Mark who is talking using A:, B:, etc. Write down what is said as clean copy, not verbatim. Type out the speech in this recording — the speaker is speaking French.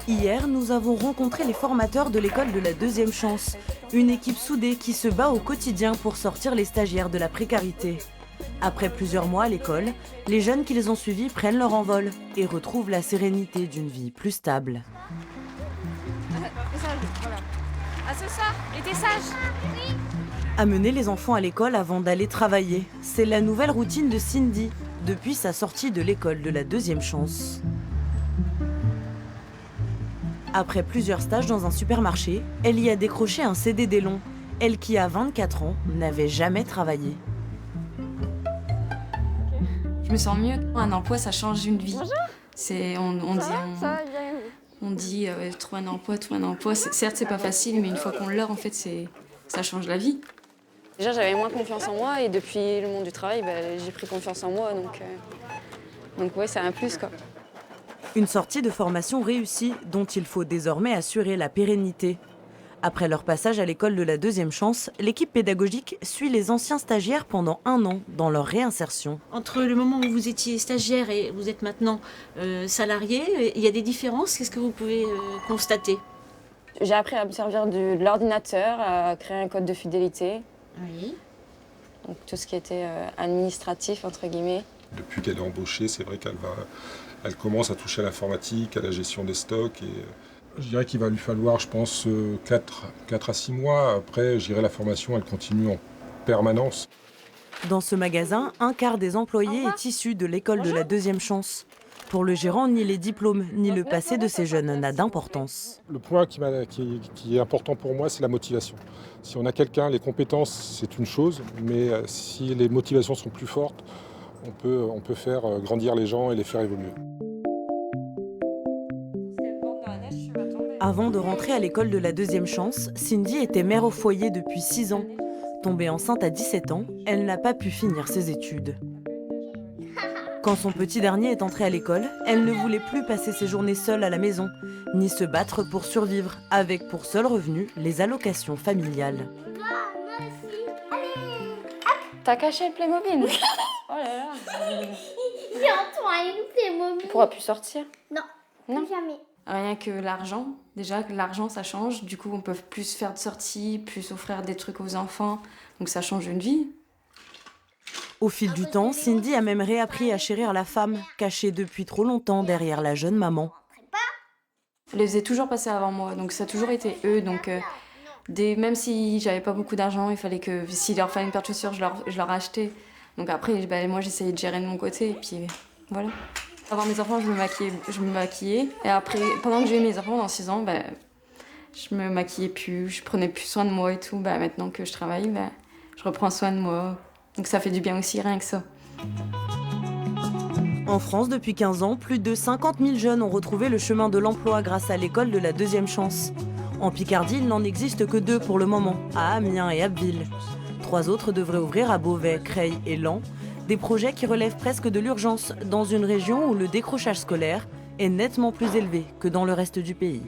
A: Hier, nous avons rencontré les formateurs de l'école de la deuxième chance, une équipe soudée qui se bat au quotidien pour sortir les stagiaires de la précarité. Après plusieurs mois à l'école, les jeunes qui les ont suivis prennent leur envol et retrouvent la sérénité d'une vie plus stable.
B: Ah, c'est ça. Et t'es sage.
A: Amener les enfants à l'école avant d'aller travailler, c'est la nouvelle routine de Cindy depuis sa sortie de l'école de la deuxième chance. Après plusieurs stages dans un supermarché, elle y a décroché un CDD long. Elle qui a 24 ans n'avait jamais travaillé.
C: Je me sens mieux. Un emploi, ça change une vie. On dit trouver un emploi. Certes, c'est pas facile, mais une fois qu'on l'a, en fait, ça change la vie.
D: Déjà, j'avais moins confiance en moi et depuis le monde du travail, j'ai pris confiance en moi. Donc ouais, c'est un plus, quoi.
A: Une sortie de formation réussie dont il faut désormais assurer la pérennité. Après leur passage à l'école de la deuxième chance, l'équipe pédagogique suit les anciens stagiaires pendant 1 an dans leur réinsertion.
E: Entre le moment où vous étiez stagiaire et vous êtes maintenant salarié, il y a des différences. Qu'est-ce que vous pouvez constater?
D: J'ai appris à me servir de l'ordinateur, à créer un code de fidélité.
E: Oui.
D: Donc tout ce qui était administratif, entre guillemets.
F: Depuis qu'elle est embauchée, c'est vrai qu'elle commence à toucher à l'informatique, à la gestion des stocks. Et je dirais qu'il va lui falloir, je pense, 4 à 6 mois. Après, je dirais la formation, elle continue en permanence.
A: Dans ce magasin, un quart des employés est issu de l'école de la deuxième chance. Pour le gérant, ni les diplômes, ni le passé de ces jeunes n'a d'importance.
F: Le point qui est important pour moi, c'est la motivation. Si on a quelqu'un, les compétences, c'est une chose, mais si les motivations sont plus fortes, on peut faire grandir les gens et les faire évoluer.
A: Avant de rentrer à l'école de la deuxième chance, Cindy était mère au foyer depuis 6 ans. Tombée enceinte à 17 ans, elle n'a pas pu finir ses études. Quand son petit dernier est entré à l'école, elle ne voulait plus passer ses journées seule à la maison, ni se battre pour survivre, avec pour seul revenu les allocations familiales.
D: T'as caché le Playmobil? Oh là là.
G: J'ai entendu le Playmobil.
D: On pourra plus sortir?
G: Non,
D: Non.
G: jamais.
C: Rien que l'argent. Déjà, l'argent, ça change. Du coup, on peut plus faire de sorties, plus offrir des trucs aux enfants. Donc ça change une vie.
A: Au fil du temps, Cindy a même réappris à chérir la femme, cachée depuis trop longtemps derrière la jeune maman.
C: Elle les faisait toujours passer avant moi, donc ça a toujours été eux. Donc même si j'avais pas beaucoup d'argent, il fallait que s'il leur fallait une paire de chaussures, je leur achetais. Donc après, moi j'essayais de gérer de mon côté, et puis voilà. Avant mes enfants, je me maquillais. Et après, pendant que j'ai eu mes enfants, dans 6 ans, je me maquillais plus, je prenais plus soin de moi et tout. Maintenant que je travaille, je reprends soin de moi. Donc ça fait du bien aussi, rien que ça.
A: En France, depuis 15 ans, plus de 50 000 jeunes ont retrouvé le chemin de l'emploi grâce à l'école de la deuxième chance. En Picardie, il n'en existe que 2 pour le moment, à Amiens et Abbeville. 3 autres devraient ouvrir à Beauvais, Creil et Laon. Des projets qui relèvent presque de l'urgence dans une région où le décrochage scolaire est nettement plus élevé que dans le reste du pays.